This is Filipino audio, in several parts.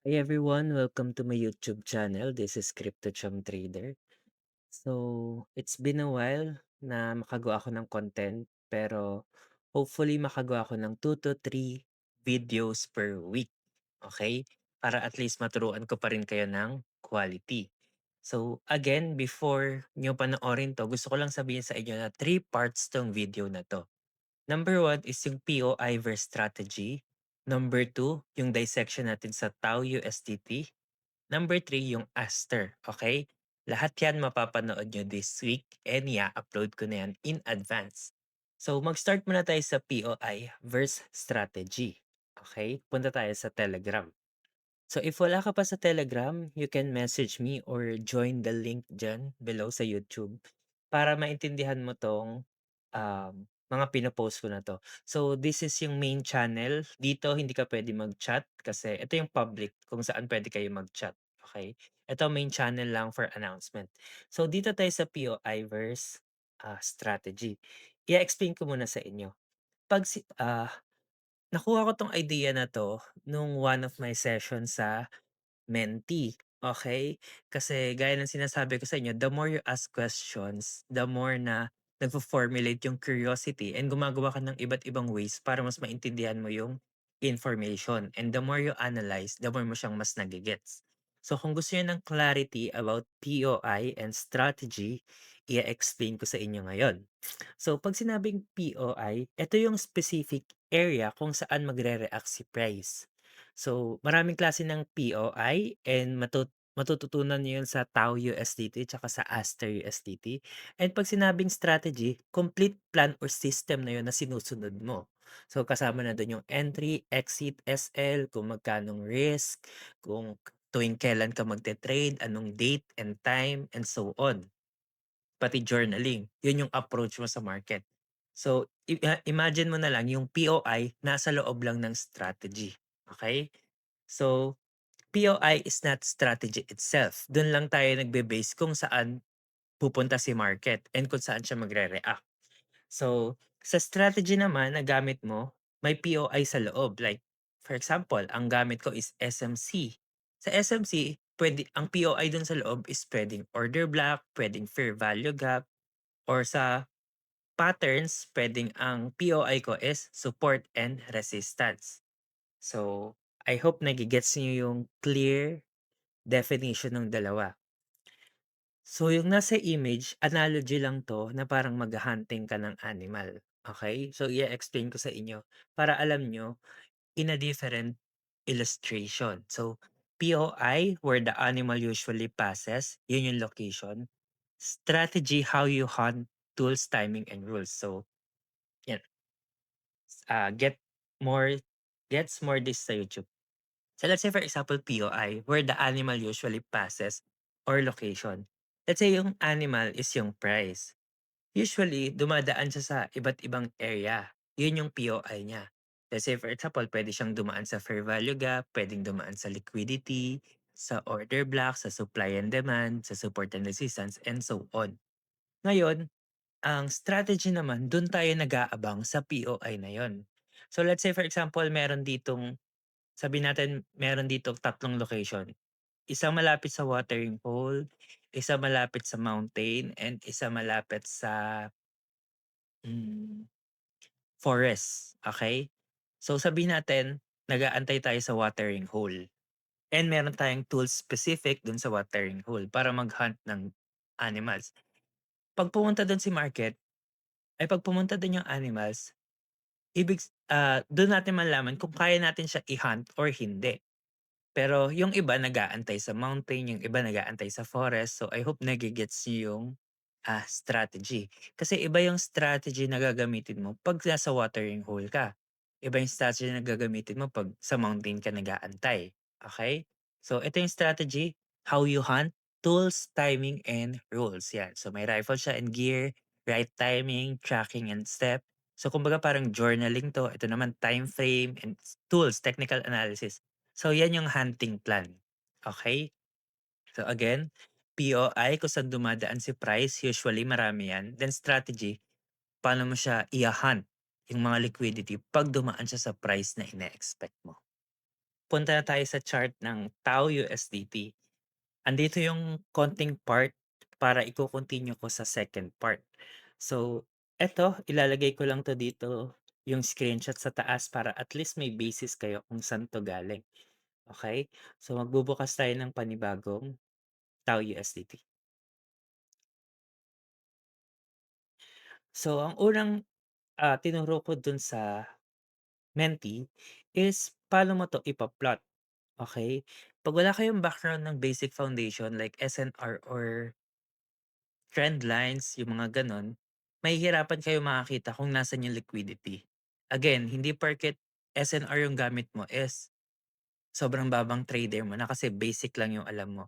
Hi everyone, welcome to my YouTube channel. This is Crypto Chum Trader. So, it's been a while na makagawa ako ng content pero hopefully makagawa ako ng 2 to 3 videos per week. Okay? Para at least maturuan ko pa rin kayo ng quality. So, again, before nyo panoorin to, gusto ko lang sabihin sa inyo na 3 parts tong video na to. Number one is yung POI strategy. Number two, yung dissection natin sa Tau USDT. Number three, yung Aster. Okay? Lahat yan mapapanood nyo this week and upload ko na yan in advance. So, mag-start muna tayo sa POI verse strategy. Okay? Punta tayo sa Telegram. So if wala ka pa sa Telegram, you can message me or join the link dyan below sa YouTube para maintindihan mo tong mga pinopost ko na to. So this is yung main channel. Dito hindi ka pwede mag-chat kasi ito yung public kung saan pwede kayo mag-chat. Okay? Ito main channel lang for announcement. So dito tayo sa POI verse strategy. I-explain ko muna sa inyo. Pag nakuha ko tong idea na 'to nung one of my sessions sa Menti, okay. Kasi gaya ng sinasabi ko sa inyo, the more you ask questions, the more na nagfo-formulate yung curiosity and gumagawa ka ng iba't ibang ways para mas maintindihan mo yung information. And the more you analyze, the more mo siyang mas nage-gets. So kung gusto niyo ng clarity about POI and strategy, i-explain ko sa inyo ngayon. So, pag sinabing POI, ito yung specific area kung saan magre-react si price. So, maraming klase ng POI and matututunan niyo yun sa Tau USDT tsaka sa Aster USDT. And pag sinabing strategy, complete plan or system na yun na sinusunod mo. So, kasama na doon yung entry, exit, SL, kung magkanong risk, kung tuwing kailan ka magte-trade, anong date and time, and so on. Pati journaling, yun yung approach mo sa market. So, imagine mo na lang yung POI nasa loob lang ng strategy, okay. So, POI is not strategy itself. Dun lang tayo nagbe-base kung saan pupunta si market and kung saan siya magre-react. So, sa strategy naman na gamit mo, may POI sa loob. Like, for example, ang gamit ko is SMC. Sa SMC, ang POI dun sa loob is pwedeng order block, pwedeng fair value gap, or sa patterns, pwedeng ang POI ko is support and resistance. So, I hope nagigets niyo yung clear definition ng dalawa. So, yung nasa image, analogy lang to na parang mag-hunting ka ng animal. Okay? So, i-explain ko sa inyo para alam nyo in a different illustration. So, POI, where the animal usually passes, yun yung location. Strategy, how you hunt, tools, timing, and rules. So, yan. Uh, get more, gets more this sa YouTube. So let's say for example POI, where the animal usually passes or location. Let's say yung animal is yung price. Usually, dumadaan siya sa iba't ibang area. Yun yung POI niya. Let's say for example, pwede siyang dumaan sa fair value gap, pwedeng dumaan sa liquidity, sa order block, sa supply and demand, sa support and resistance, and so on. Ngayon, ang strategy naman, dun tayo nag-aabang sa POI na yon. So let's say for example, sabi natin meron ditong tatlong location. Isang malapit sa watering hole, isa malapit sa mountain, and isa malapit sa hmm, forest. Okay? So sabihin natin, nag-aantay tayo sa watering hole. And meron tayong tools specific dun sa watering hole para mag-hunt ng animals. Pag pumunta dun si market, pag pumunta dun yung animals, dun natin malalaman kung kaya natin siya i-hunt or hindi. Pero yung iba nag-aantay sa mountain, yung iba nag-aantay sa forest. So I hope nage-gets niyo yung, strategy. Kasi iba yung strategy na gagamitin mo 'pag nasa watering hole ka. Iba yung strategy na gagamitin mo 'pag sa mountain ka nag-aantay, okey? So ito yung strategy, how you hunt, tools, timing, and rules, yan. So may rifle siya and gear, right timing, tracking, and step. So kumbaga parang journaling 'to, ito naman time frame and tools, technical analysis. So, yan yung hunting plan. Okay. So, again, POI kung saan dumadaan si price, usually marami yan. Then strategy, paano mo siya i-hunt, yung mga liquidity 'pag dumaan siya sa price na ine-expect mo. punta na tayo sa chart ng Tau USDT. Andito yung konting part para iko-continue ko sa second part. So, eto ilalagay ko lang 'to dito, yung screenshot sa taas para at least may basis kayo kung saan 'to galing, okey? So, magbubukas tayo ng panibagong Tau USDT. So, ang unang, tinuro ko dun sa Menti is paano mo 'to ipa-plot, okey? 'Pag wala kayong background ng basic foundation like SNR or trend lines, yung mga gano'n, mahihirapan kayo makakita kung nasaan yung liquidity. Again, hindi porket SNR yung gamit mo is sobrang babang trader mo na kasi basic lang yung alam mo.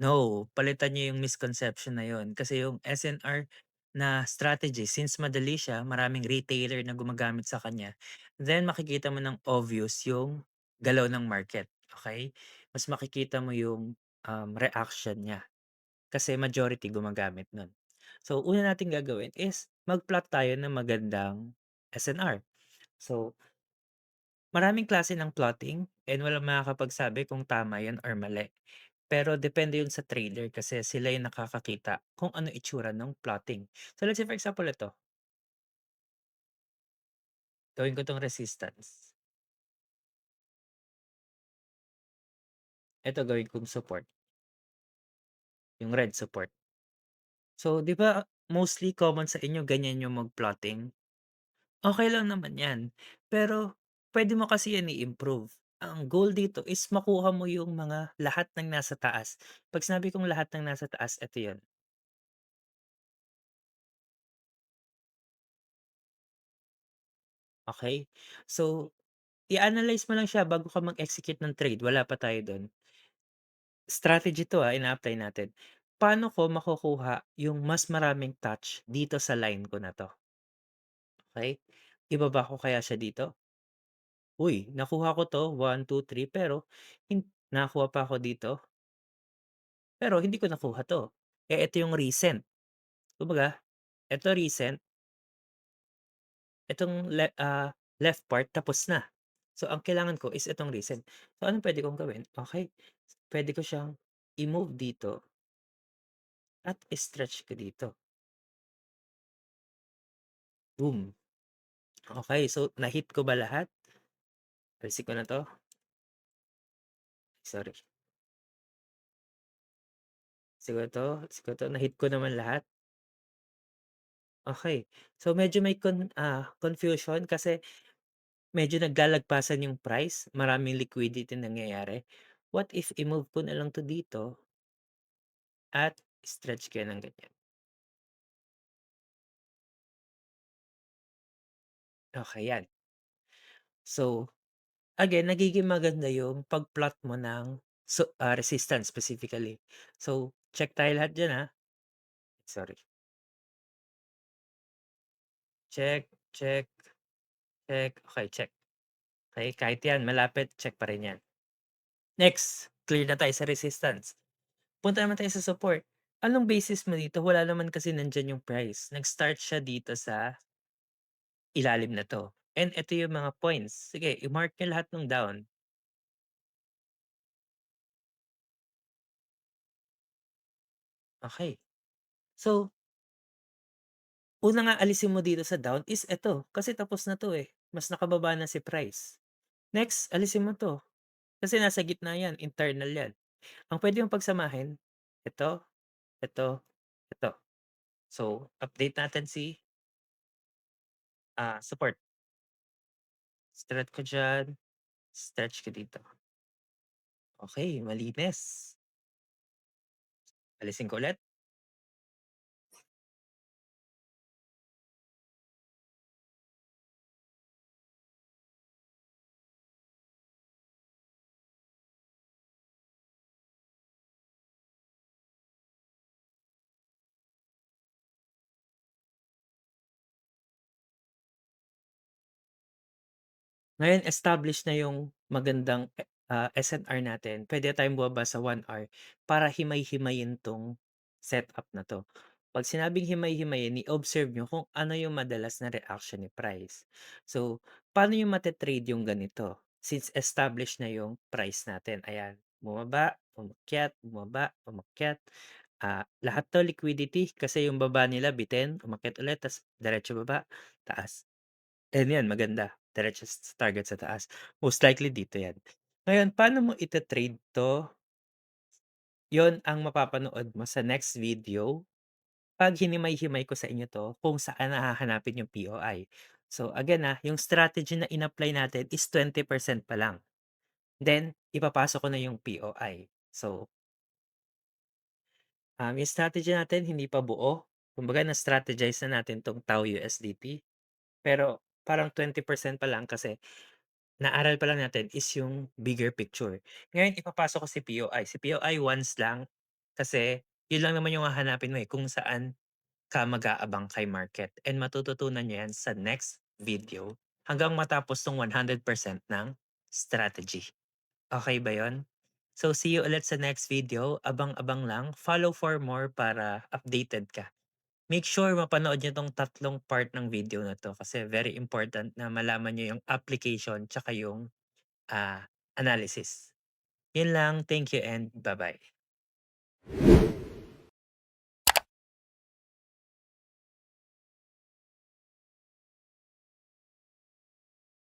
No, palitan niyo yung misconception na yun. Kasi yung SNR na strategy, since madali siya, maraming retailer na gumagamit sa kanya, then makikita mo ng obvious yung galaw ng market. Okay? Mas makikita mo yung reaction niya. Kasi majority gumagamit nun. So, una nating gagawin is mag-plot tayo ng magandang SNR. So, maraming klase ng plotting and walang makakapagsabi kung tama yun or mali. Pero depende yun sa trader kasi sila yung nakakakita kung ano itsura ng plotting. So, let's say for example ito, gawin ko 'tong resistance. Ito gawin kong support, yung red support. So, 'di ba mostly common sa inyo ganyan yung mag-plotting? Okey lang naman 'yan, pero puwede mo kasi 'yan i-improve. Ang goal dito is makuha mo yung mga lahat ng nasa taas. 'Pag sinabi kong lahat ng nasa taas, eto 'yun, okey? So, i-analyze mo lang siya bago ka mag-execute ng trade, wala pa tayo do'n. Strategy 'to, ina-apply natin. Paano ko makukuha yung mas maraming touch dito sa line ko na 'to, okey? Ibaba ko kaya siya dito? Uy, nakuha ko 'to, 1, 2, 3 pero nakakuha pa ako dito. Pero hindi ko nakuha 'to. Ito yung recent. Kumbaga, eto recent, left part tapos na. So, ang kailangan ko is itong recent. So, anong puwede kong gawin? Okey, puwede ko siyang i-move dito at i-stretch ko dito. Boom. Okey, so na-hit ko ba lahat? Alisin ko na 'to, sorry. Alisin ko 'to, na-hit ko naman lahat. Okey. So, medyo may confusion kasi medyo naglalagpasan yung price, maraming liquidity nangyayari. What if i-move ko na lang 'to dito at stretch ko yan ng ganyan. Okey yan. So, again nagiging maganda yung pag-plot mo ng resistance specifically. So, check tayo lahat diyan, sorry. Check, check, check, okey check. Okey, kahit yan malapit check pa rin yan. Next, clear na tayo sa resistance. Punta naman tayo sa support. Anong basis mo dito? Wala naman kasi nandiyan yung price. Nag-start siya dito sa ilalim na 'to. And ito yung mga points. Sige, i-mark niyo lahat ng down. Okey. So, una nga alisin mo dito sa down is eto, kasi tapos na 'to, eh, mas nakababa na si price. Next, alisin mo 'to, kasi nasa gitna 'yan, internal 'yan. Ang puwede mong pagsamahin, eto, eto, eto. So, update natin si, support. Stretch ko diyan, stretch ko dito. Okey, malinis. Alisin ko ulit. Ngayon establish na yung magandang, SNR natin, puwede na tayong bumaba sa 1 hour para himay-himayin 'tong setup na 'to. 'Pag sinabing himay-himayin, i-observe niyo kung ano yung madalas na reaction ni price. So, paano niyo mate-trade yung ganito? since established na yung price natin, ayan. Bumaba, umakyat, bumaba, umakyat. Lahat 'to liquidity kasi yung baba nila bitin, umakyat ulit ta's diretso baba, taas. And 'yan maganda, diretso sa target sa taas. Most likely dito 'yan. Ngayon paano mo ita-trade 'to, 'yon ang mapapanood mo sa next video 'pag hinimay-himay ko sa inyo 'to kung saan hahanapin yung POI. So again, yung strategy na in-apply natin is 20% pa lang. Then ipapasok ko na yung POI. So, yung strategy natin hindi pa buo. Kumbaga na-strategize na natin 'tong Tau USDT, pero parang 20% pa lang kasi naaral pa lang natin is yung bigger picture. Ngayon ipapasok ko si POI. Si POI once lang kasi yun lang naman yung hahanapin mo, kung saan ka mag-aabang kay market and matututunan niyo yan sa next video hanggang matapos 'tong 100% ng strategy. Okay ba yon? So, see you ulit sa next video. Abang-abang lang. Follow for more para updated ka. Make sure mapanood niyo 'tong tatlong part ng video na 'to kasi very important na malaman niyo yung application tsaka yung, analysis. Yun lang. Thank you and bye-bye.